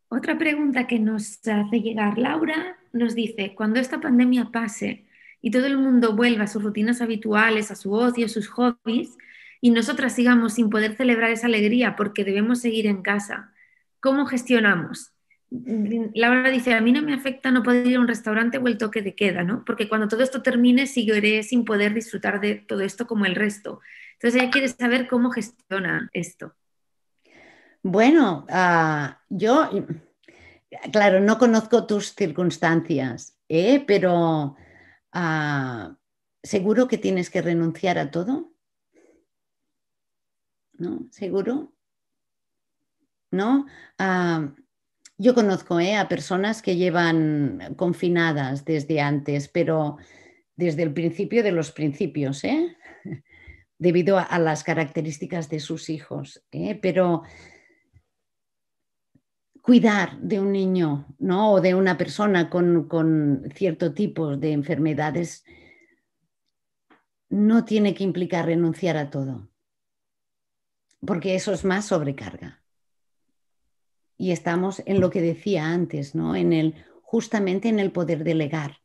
Otra pregunta que nos hace llegar Laura nos dice, cuando esta pandemia pase y todo el mundo vuelva a sus rutinas habituales, a su ocio, a sus hobbies, y nosotras sigamos sin poder celebrar esa alegría porque debemos seguir en casa, ¿cómo gestionamos? Laura dice, a mí no me afecta no poder ir a un restaurante o el toque de queda, ¿no? Porque cuando todo esto termine, seguiré sin poder disfrutar de todo esto como el resto. Entonces ella quiere saber cómo gestiona esto. Bueno, yo, claro, no conozco tus circunstancias, pero seguro que tienes que renunciar a todo, ¿no? ¿Seguro? ¿No? Yo conozco a personas que llevan confinadas desde antes, pero desde el principio de los principios, debido a las características de sus hijos, pero cuidar de un niño, ¿no? O de una persona con cierto tipo de enfermedades no tiene que implicar renunciar a todo, porque eso es más sobrecarga. Y estamos en lo que decía antes, ¿no? Justamente en el poder delegar,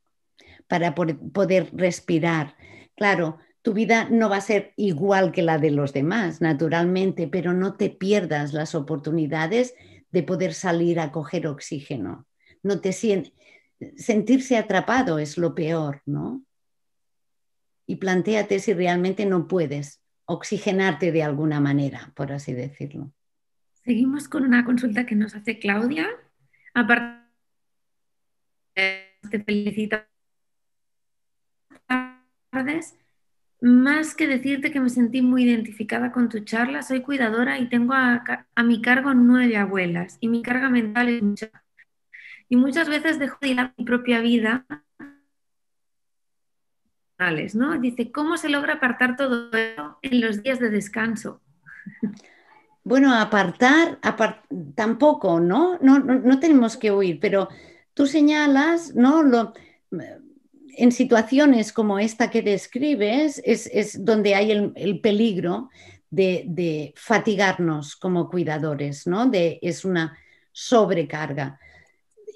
para poder respirar. Claro, tu vida no va a ser igual que la de los demás, naturalmente, pero no te pierdas las oportunidades de poder salir a coger oxígeno. No te sentirse atrapado es lo peor, ¿no? Y plantéate si realmente no puedes oxigenarte de alguna manera, por así decirlo. Seguimos con una consulta que nos hace Claudia. Aparte, te felicito. Más que decirte que me sentí muy identificada con tu charla, soy cuidadora y tengo a mi cargo 9 abuelas y mi carga mental es mucha. Y muchas veces dejo de ir a mi propia vida, ¿no? Dice, ¿cómo se logra apartar todo eso en los días de descanso? Bueno, apartar tampoco, ¿no? No tenemos que huir, pero tú señalas, ¿no? En situaciones como esta que describes es donde hay el peligro de fatigarnos como cuidadores, ¿no? Es una sobrecarga.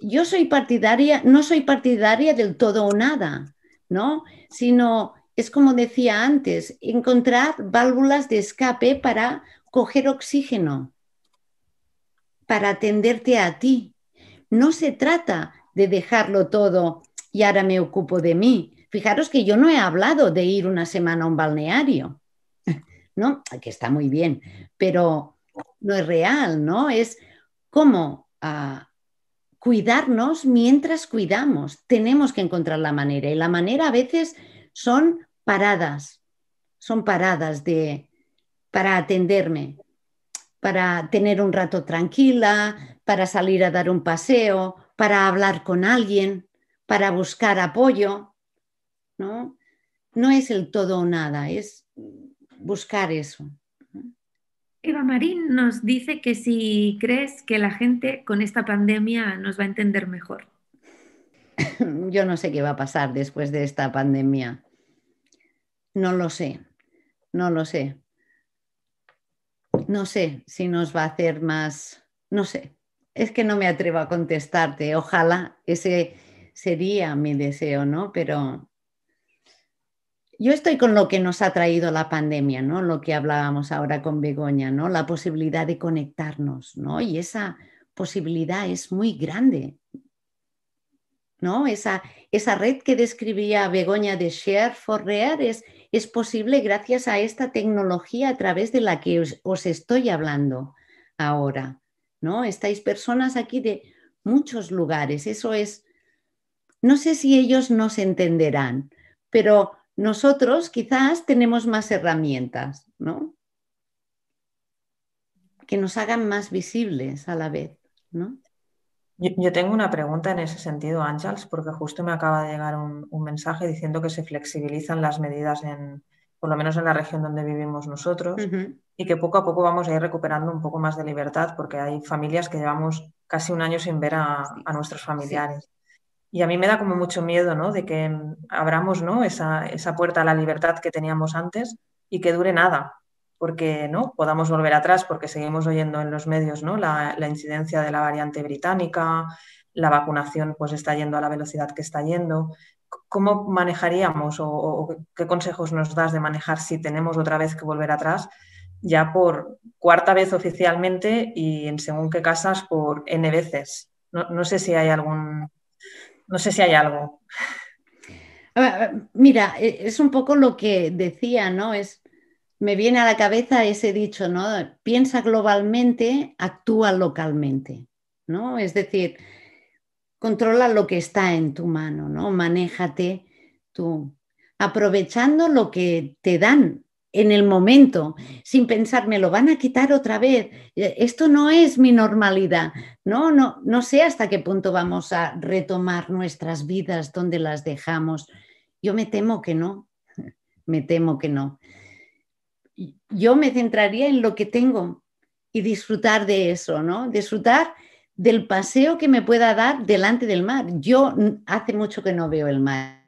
Yo no soy partidaria del todo o nada, ¿no? Sino, es como decía antes, encontrar válvulas de escape para coger oxígeno, para atenderte a ti. No se trata de dejarlo todo y ahora me ocupo de mí. Fijaros que yo no he hablado de ir una semana a un balneario, ¿no? Que está muy bien, pero no es real, ¿no? Es como cuidarnos mientras cuidamos. Tenemos que encontrar la manera y la manera a veces son paradas para atenderme. para tener un rato tranquila, para salir a dar un paseo, para hablar con alguien, para buscar apoyo, ¿no? No es el todo o nada, es buscar eso. Eva Marín nos dice que si crees que la gente con esta pandemia nos va a entender mejor. Yo no sé qué va a pasar después de esta pandemia. No lo sé, no lo sé. No sé si nos va a hacer más, no sé. Es que no me atrevo a contestarte. Ojalá ese sería mi deseo, ¿no? Pero yo estoy con lo que nos ha traído la pandemia, ¿no? Lo que hablábamos ahora con Begoña, ¿no? La posibilidad de conectarnos, ¿no? Y esa posibilidad es muy grande, ¿no? Esa red que describía Begoña de Share for Rare es posible gracias a esta tecnología a través de la que os estoy hablando ahora, ¿no? Estáis personas aquí de muchos lugares, eso es, no sé si ellos nos entenderán, pero nosotros quizás tenemos más herramientas, ¿no? Que nos hagan más visibles a la vez, ¿no? Yo tengo una pregunta en ese sentido, Ángels, porque justo me acaba de llegar un mensaje diciendo que se flexibilizan las medidas por lo menos en la región donde vivimos nosotros, y que poco a poco vamos a ir recuperando un poco más de libertad, porque hay familias que llevamos casi un año sin ver a nuestros familiares. Sí. Y a mí me da como mucho miedo, ¿no?, de que abramos, ¿no?, esa puerta a la libertad que teníamos antes y que dure nada, porque no podamos volver atrás, porque seguimos oyendo en los medios, ¿no?, la incidencia de la variante británica, la vacunación pues está yendo a la velocidad que está yendo. ¿Cómo manejaríamos o qué consejos nos das de manejar si tenemos otra vez que volver atrás, ya por cuarta vez oficialmente y en según qué casas por N veces? No sé si hay algo. Mira, es un poco lo que decía, ¿no? Me viene a la cabeza ese dicho, ¿no? Piensa globalmente, actúa localmente, ¿no? Es decir, controla lo que está en tu mano, ¿no? Manéjate tú, aprovechando lo que te dan en el momento, sin pensar, me lo van a quitar otra vez, esto no es mi normalidad, no sé hasta qué punto vamos a retomar nuestras vidas donde las dejamos. Yo me temo que no, me temo que no. Yo me centraría en lo que tengo y disfrutar de eso, ¿no? Disfrutar del paseo que me pueda dar delante del mar. Yo hace mucho que no veo el mar.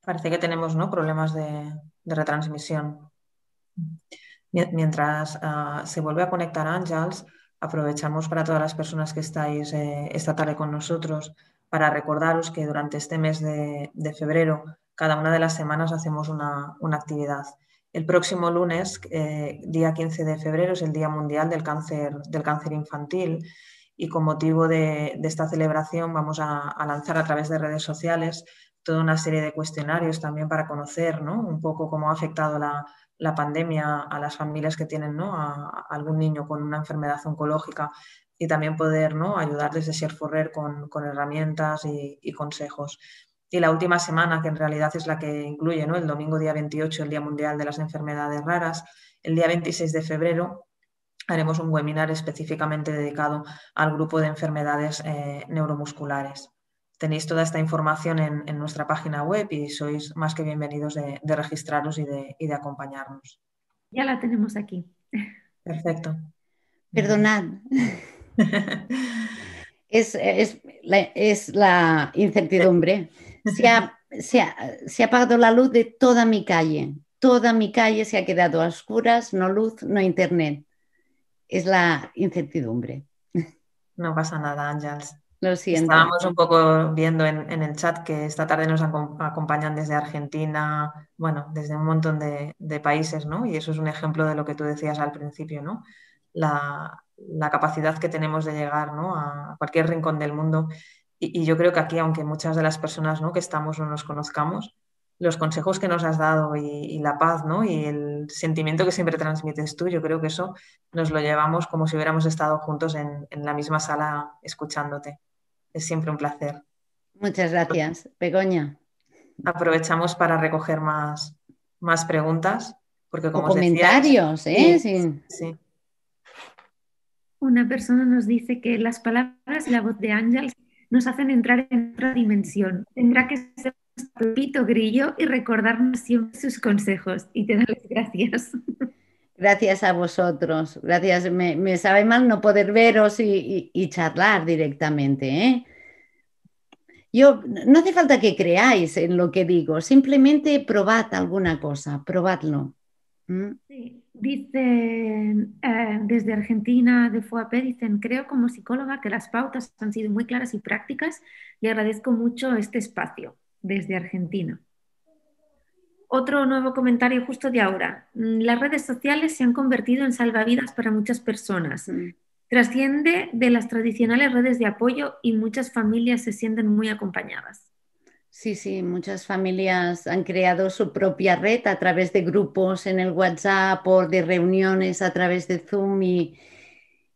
Parece que tenemos, ¿no?, problemas de retransmisión. Mientras se vuelve a conectar Ángels, aprovechamos para todas las personas que estáis esta tarde con nosotros para recordaros que durante este mes de febrero, cada una de las semanas hacemos una actividad. El próximo lunes, día 15 de febrero, es el Día Mundial del Cáncer Infantil, y con motivo de esta celebración vamos a lanzar a través de redes sociales toda una serie de cuestionarios también para conocer, ¿no?, un poco cómo ha afectado la pandemia a las familias que tienen, ¿no?, a algún niño con una enfermedad oncológica, y también poder, ¿no?, ayudarles desde Share for Rare con herramientas y consejos. Y la última semana, que en realidad es la que incluye, ¿no?, el domingo día 28, el Día Mundial de las Enfermedades Raras, el día 26 de febrero haremos un webinar específicamente dedicado al grupo de enfermedades neuromusculares. Tenéis toda esta información en nuestra página web y sois más que bienvenidos de registraros y de acompañarnos. Ya la tenemos aquí. Perfecto. Perdonad. Es la incertidumbre. Se ha apagado la luz de toda mi calle. Toda mi calle se ha quedado a oscuras, no luz, no internet. Es la incertidumbre. No pasa nada, Ángels. Lo siento. Estábamos un poco viendo en el chat que esta tarde nos acompañan desde Argentina, bueno, desde un montón de países, ¿no? Y eso es un ejemplo de lo que tú decías al principio, ¿no? La capacidad que tenemos de llegar, ¿no?, a cualquier rincón del mundo. Y yo creo que aquí, aunque muchas de las personas, ¿no?, que estamos no nos conozcamos, los consejos que nos has dado y la paz, ¿no?, y el sentimiento que siempre transmites tú, yo creo que eso nos lo llevamos como si hubiéramos estado juntos en la misma sala escuchándote. Es siempre un placer. Muchas gracias, Begoña. Aprovechamos para recoger más preguntas, porque como o comentarios, decías, ¿eh? sí. Una persona nos dice que las palabras y la voz de Ángels nos hacen entrar en otra dimensión. Tendrá que ser nuestro Pepito Grillo y recordarnos siempre sus consejos. Y te doy las gracias. Gracias a vosotros. Gracias. Me sabe mal no poder veros y charlar directamente, ¿eh? Yo, no hace falta que creáis en lo que digo, simplemente probad alguna cosa, probadlo. ¿Mm? Sí, dicen desde Argentina, de FOAP, dicen, creo como psicóloga que las pautas han sido muy claras y prácticas y agradezco mucho este espacio desde Argentina. Otro nuevo comentario justo de ahora. Las redes sociales se han convertido en salvavidas para muchas personas. Trasciende de las tradicionales redes de apoyo y muchas familias se sienten muy acompañadas. Sí, sí, muchas familias han creado su propia red a través de grupos en el WhatsApp o de reuniones a través de Zoom y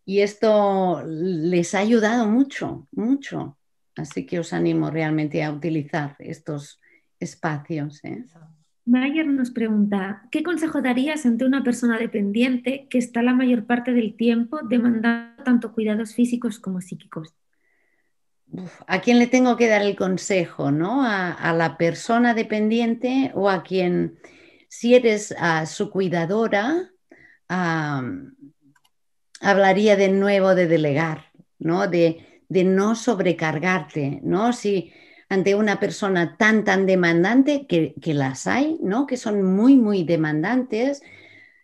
esto les ha ayudado mucho, mucho. Así que os animo realmente a utilizar estos espacios, ¿eh? Mayer nos pregunta, ¿qué consejo darías ante una persona dependiente que está la mayor parte del tiempo demandando tanto cuidados físicos como psíquicos? ¿A quién le tengo que dar el consejo, ¿no? A la persona dependiente o a quien, si eres su cuidadora, hablaría de nuevo de delegar, ¿no? De no sobrecargarte, ¿no? Si ante una persona tan demandante, que las hay, ¿no? Que son muy demandantes,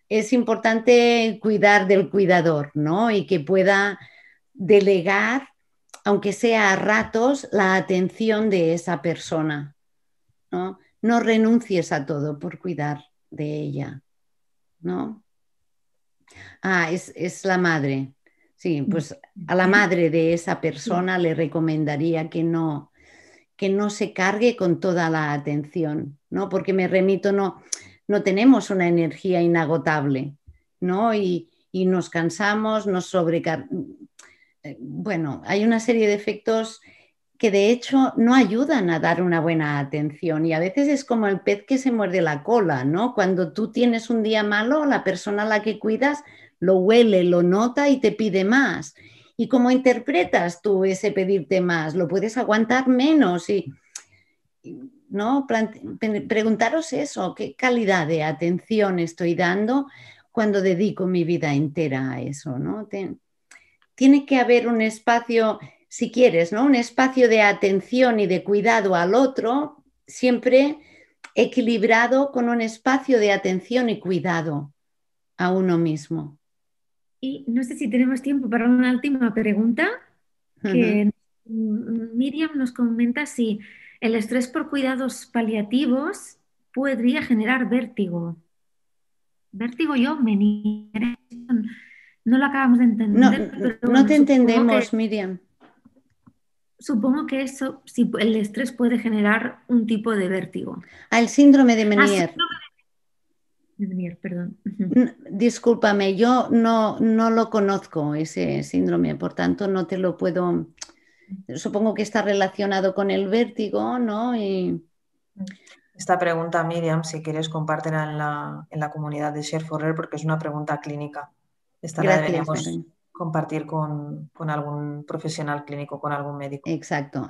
es importante cuidar del cuidador, ¿no? Y que pueda delegar, aunque sea a ratos, la atención de esa persona, ¿no? No renuncies a todo por cuidar de ella, ¿no? Es la madre. Sí, pues a la madre de esa persona le recomendaría que no se cargue con toda la atención, ¿no? Porque me remito, no tenemos una energía inagotable, ¿no? Y nos cansamos, nos sobrecargamos. Bueno, hay una serie de efectos que de hecho no ayudan a dar una buena atención y a veces es como el pez que se muerde la cola, ¿no? Cuando tú tienes un día malo, la persona a la que cuidas lo huele, lo nota y te pide más. ¿Y cómo interpretas tú ese pedirte más? ¿Lo puedes aguantar menos? ¿No? Preguntaros eso, ¿qué calidad de atención estoy dando cuando dedico mi vida entera a eso, ¿no? Tiene que haber un espacio, si quieres, ¿no? Un espacio de atención y de cuidado al otro, siempre equilibrado con un espacio de atención y cuidado a uno mismo. Y no sé si tenemos tiempo para una última pregunta, que Miriam nos comenta si el estrés por cuidados paliativos podría generar vértigo. Vértigo yo, no lo acabamos de entender, pero No bueno, te entendemos, Miriam. Supongo que eso, si el estrés puede generar un tipo de vértigo. El síndrome de Meniere. De Meniere, perdón. Discúlpame, yo no lo conozco, ese síndrome, por tanto no te lo puedo... Supongo que está relacionado con el vértigo, ¿no? Esta pregunta, Miriam, si quieres compártela en la comunidad de Share4Rare porque es una pregunta clínica. Esta la deberíamos compartir con algún profesional clínico, con algún médico. Exacto.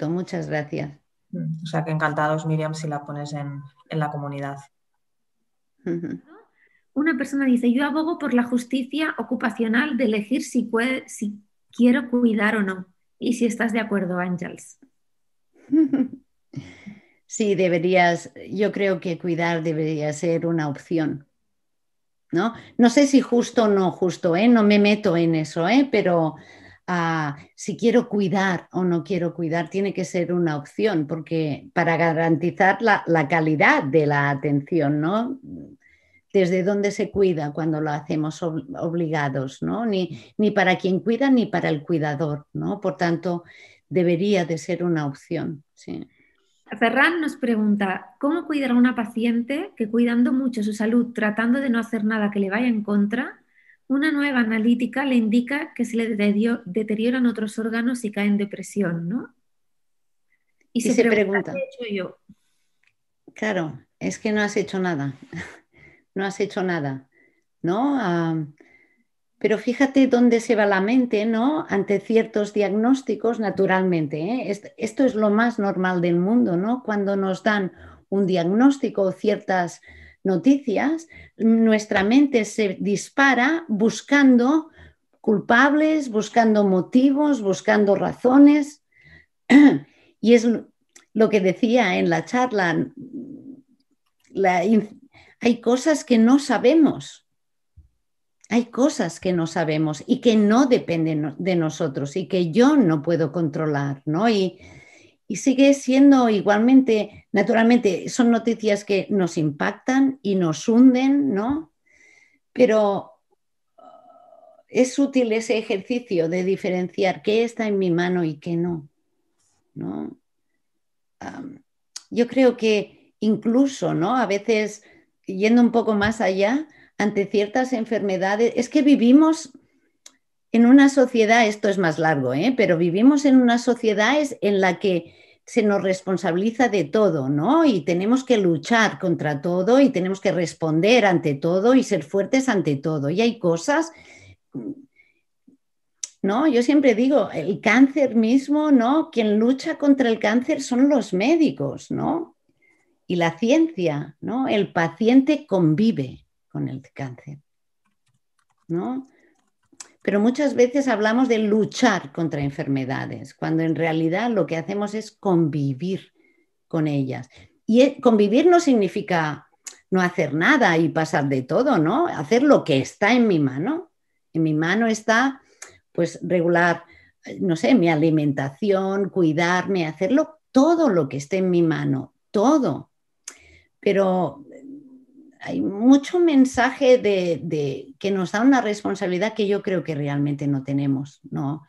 Muchas gracias. O sea que encantados, Miriam, si la pones en la comunidad. Una persona dice, yo abogo por la justicia ocupacional de elegir si quiero cuidar o no. Y si estás de acuerdo, Ángels. Sí, yo creo que cuidar debería ser una opción, ¿no? No sé si justo o no justo, no me meto en eso, pero si quiero cuidar o no quiero cuidar tiene que ser una opción, porque para garantizar la calidad de la atención, ¿no? Desde dónde se cuida cuando lo hacemos obligados, ¿no? Ni para quien cuida ni para el cuidador, ¿no? Por tanto, debería de ser una opción, sí. Ferran nos pregunta, ¿cómo cuidar a una paciente que cuidando mucho su salud, tratando de no hacer nada que le vaya en contra, una nueva analítica le indica que se le deterioran otros órganos y cae en depresión, ¿no? Y se pregunta, ¿qué he hecho yo? Claro, es que no has hecho nada. No has hecho nada, ¿no? Pero fíjate dónde se va la mente, ¿no? Ante ciertos diagnósticos, naturalmente, ¿eh? Esto es lo más normal del mundo, ¿no? Cuando nos dan un diagnóstico o ciertas noticias, nuestra mente se dispara buscando culpables, buscando motivos, buscando razones. Y es lo que decía en la charla, hay cosas que no sabemos. Hay cosas que no sabemos y que no dependen de nosotros y que yo no puedo controlar, ¿no? Y sigue siendo igualmente, naturalmente, son noticias que nos impactan y nos hunden, ¿no? Pero es útil ese ejercicio de diferenciar qué está en mi mano y qué no, ¿no? Yo creo que incluso, ¿no? A veces, yendo un poco más allá, ante ciertas enfermedades, es que vivimos en una sociedad, esto es más largo, pero vivimos en una sociedad en la que se nos responsabiliza de todo, ¿no? Y tenemos que luchar contra todo y tenemos que responder ante todo y ser fuertes ante todo. Y hay cosas, ¿no? Yo siempre digo, el cáncer mismo, ¿no? Quien lucha contra el cáncer son los médicos, ¿no? Y la ciencia, ¿no? El paciente convive con el cáncer, ¿no? Pero muchas veces hablamos de luchar contra enfermedades, cuando en realidad lo que hacemos es convivir con ellas. Y convivir no significa no hacer nada y pasar de todo, ¿no? Hacer lo que está en mi mano. En mi mano está, pues, regular, no sé, mi alimentación, cuidarme, hacerlo todo lo que esté en mi mano, todo. Pero hay mucho mensaje que nos da una responsabilidad que yo creo que realmente no tenemos, ¿no?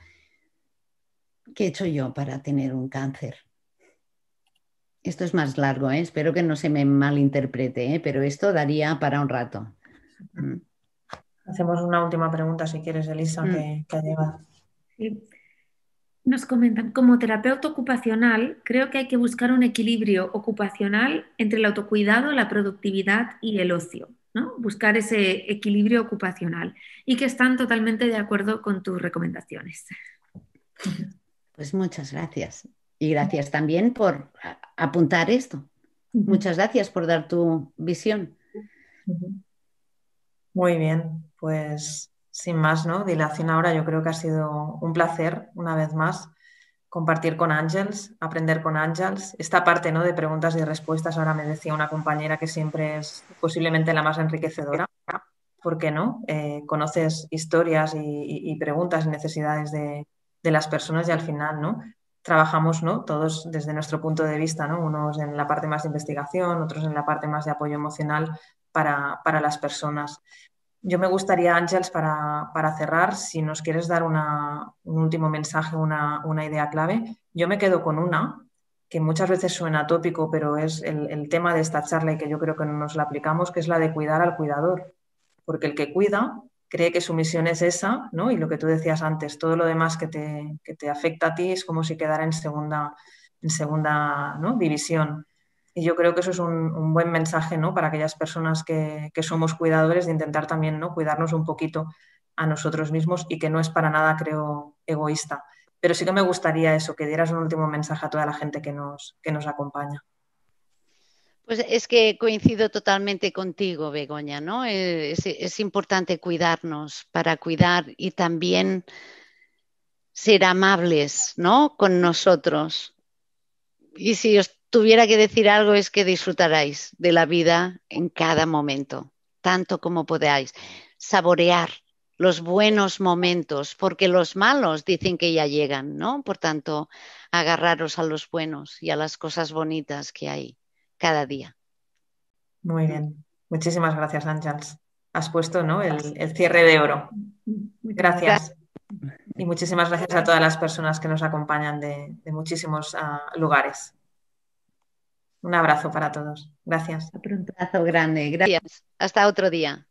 ¿Qué he hecho yo para tener un cáncer? Esto es más largo, ¿eh? Espero que no se me malinterprete, ¿eh? Pero esto daría para un rato. Hacemos una última pregunta, si quieres, Elisa, que ha llegado. Sí. Nos comentan, como terapeuta ocupacional, creo que hay que buscar un equilibrio ocupacional entre el autocuidado, la productividad y el ocio, ¿no? Buscar ese equilibrio ocupacional y que están totalmente de acuerdo con tus recomendaciones. Pues muchas gracias. Y gracias también por apuntar esto. Muchas gracias por dar tu visión. Muy bien, pues sin más, ¿no? Dilación ahora, yo creo que ha sido un placer, una vez más, compartir con Ángels, aprender con Ángels. Esta parte, ¿no?, de preguntas y respuestas, ahora me decía una compañera que siempre es posiblemente la más enriquecedora. ¿Por qué no? Conoces historias y preguntas y necesidades de las personas y al final, ¿no?, trabajamos, ¿no?, todos desde nuestro punto de vista, ¿no?, unos en la parte más de investigación, otros en la parte más de apoyo emocional para las personas. Yo me gustaría, Ángels, para cerrar, si nos quieres dar un último mensaje, una idea clave. Yo me quedo con una que muchas veces suena tópico, pero es el tema de esta charla y que yo creo que no nos la aplicamos, que es la de cuidar al cuidador. Porque el que cuida cree que su misión es esa, ¿no? Y lo que tú decías antes, todo lo demás que te afecta a ti es como si quedara en segunda, ¿no?, división. Y yo creo que eso es un buen mensaje, ¿no?, para aquellas personas que somos cuidadores, de intentar también, ¿no?, cuidarnos un poquito a nosotros mismos y que no es para nada, creo, egoísta. Pero sí que me gustaría eso, que dieras un último mensaje a toda la gente que nos acompaña. Pues es que coincido totalmente contigo, Begoña, ¿no? Es importante cuidarnos para cuidar y también ser amables, ¿no?, con nosotros. Y si os tuviera que decir algo es que disfrutaráis de la vida en cada momento, tanto como podáis. Saborear los buenos momentos, porque los malos dicen que ya llegan, ¿no? Por tanto, agarraros a los buenos y a las cosas bonitas que hay cada día. Muy bien. Muchísimas gracias, Ángels. Has puesto, ¿no?, el cierre de oro. Gracias. Y muchísimas gracias a todas las personas que nos acompañan de muchísimos lugares. Un abrazo para todos. Gracias. Un abrazo grande. Gracias. Hasta otro día.